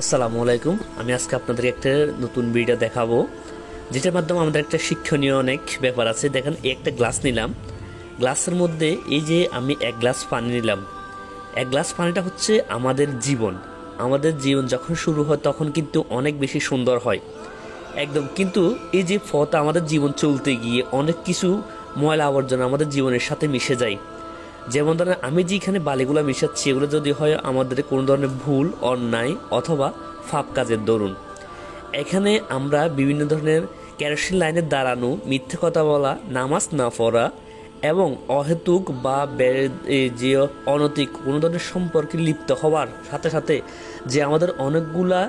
আসসালামু আলাইকুম। আমি আজকে আপনাদের একটা নতুন ভিডিও দেখাবো, যেটার মাধ্যমে আমাদের একটা শিক্ষণীয় অনেক ব্যাপার আছে। দেখেন, একটা গ্লাস নিলাম, গ্লাসের মধ্যে এই যে আমি এক গ্লাস পানি নিলাম। এক গ্লাস পানিটা হচ্ছে আমাদের জীবন। আমাদের জীবন যখন শুরু হয় তখন কিন্তু অনেক বেশি সুন্দর হয় একদম। কিন্তু এই যে ফলটা আমাদের জীবন চলতে গিয়ে অনেক কিছু ময়লা আবর্জনা আমাদের জীবনের সাথে মিশে যায়। যেমন ধরেন, আমি যেখানে বালিগুলো মিশাচ্ছি এগুলো যদি হয় আমাদের কোনো ধরনের ভুল, অন্যায় অথবা ফাপ কাজের দরুন, এখানে আমরা বিভিন্ন ধরনের কেরোসিন লাইনে দাঁড়ানো, মিথ্যে কথা বলা, নামাজ না পড়া এবং অহেতুক বা যে অনৈতিক কোনো ধরনের সম্পর্কে লিপ্ত হওয়ার সাথে সাথে যে আমাদের অনেকগুলা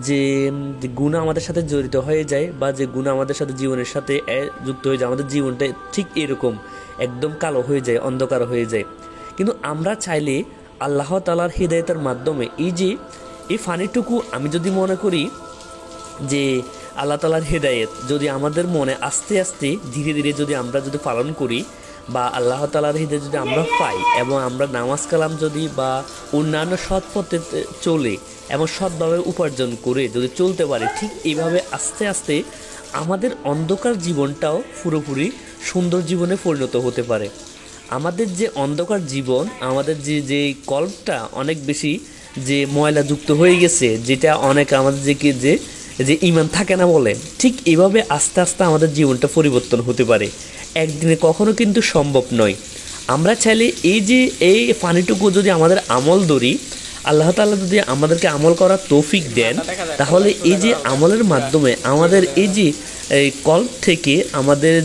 যে গুণা আমাদের সাথে জড়িত হয়ে যায় বা যে গুণা আমাদের সাথে জীবনের সাথে যুক্ত হয়ে যায়, আমাদের জীবনটা ঠিক এরকম একদম কালো হয়ে যায়, অন্ধকার হয়ে যায়। কিন্তু আমরা চাইলে আল্লাহ তাআলার হিদায়াতের মাধ্যমে এই ফানিটুকু আমি যদি মনে করি যে আল্লাহ তাআলার হেদায়েত যদি আমাদের মনে আস্তে আস্তে ধীরে ধীরে যদি আমরা পালন করি বা আল্লাহ তাআলার হেদায়েত যদি আমরা পাই এবং আমরা নামাজ কালাম যদি বা অন্যান্য সৎ পথে চলে এবং সৎভাবে উপার্জন করে যদি চলতে পারি, ঠিক এইভাবে আস্তে আস্তে আমাদের অন্ধকার জীবনটাও পুরোপুরি সুন্দর জীবনে পরিণত হতে পারে। আমাদের যে অন্ধকার জীবন, আমাদের যে কল্পটা অনেক বেশি যে ময়লাযুক্ত হয়ে গেছে, যেটা অনেক আমাদের যে যে ইমান থাকে না বলে, ঠিক এভাবে আস্তে আস্তে আমাদের জীবনটা পরিবর্তন হতে পারে। একদিনে কখনো কিন্তু সম্ভব নয়। আমরা চাইলে এই পানিটুকু যদি আমাদের আমল ধরি, আল্লাহ তাআলা যদি আমাদেরকে আমল করার তৌফিক দেন, তাহলে এই যে আমলের মাধ্যমে আমাদের এই কল্প থেকে, আমাদের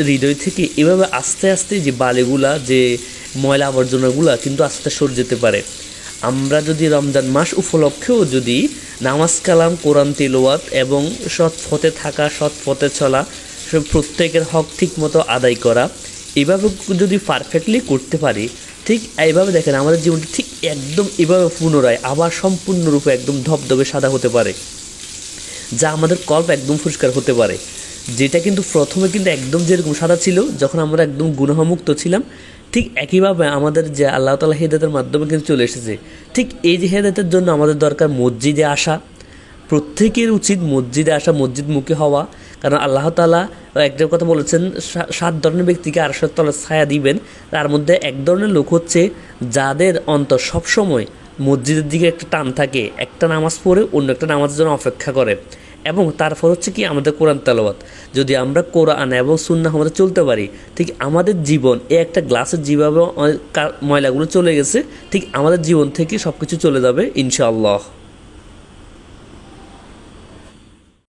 হৃদয় থেকে এভাবে আস্তে আস্তে যে বালিগুলা, যে ময়লা আবর্জনাগুলা কিন্তু আস্তে সরে যেতে পারে। আমরা যদি রমজান মাস উপলক্ষেও যদি নামাজ কালাম, কোরআন তিলাওয়াত এবং সৎ পথে থাকা, সৎ পথে চলা, প্রত্যেকের হক ঠিক মতো আদায় করা, এইভাবে যদি পারফেক্টলি করতে পারি, ঠিক এইভাবে দেখেন আমাদের জীবনটা ঠিক একদম এভাবে পুনরায় আবার সম্পূর্ণরূপে একদম ধবধবে সাদা হতে পারে, যা আমাদের কল্প একদম পরিষ্কার হতে পারে। যেটা কিন্তু প্রথমে কিন্তু একদম যেরকম সাদা ছিল যখন আমরা একদম গুনাহমুক্ত ছিলাম, ঠিক একইভাবে আমাদের যে আল্লাহ তাআলা হেদায়েতের মাধ্যমে কিন্তু চলে এসেছে। ঠিক এই যে হেদায়েতের জন্য আমাদের দরকার মসজিদে আসা। প্রত্যেকের উচিত মসজিদে আসা, মসজিদমুখী হওয়া। কারণ আল্লাহ তাআলা একটা কথা বলেছেন, 7 ধরনের ব্যক্তিকে আরশের তলায় ছায়া দিবেন। তার মধ্যে এক ধরনের লোক হচ্ছে যাদের অন্তর সবসময় মসজিদের দিকে একটা টান থাকে, একটা নামাজ পড়ে অন্য একটা নামাজের জন্য অপেক্ষা করে। এবং তারপর হচ্ছে কি আমাদের কোরআন তেলাওয়াত। যদি আমরা কোরআন এবং সুন্নাহ আমাদের চলতে পারি, ঠিক আমাদের জীবন একটা গ্লাসের যেভাবে ময়লাগুলো চলে গেছে, ঠিক আমাদের জীবন থেকে সব কিছু চলে যাবে ইনশাআল্লাহ।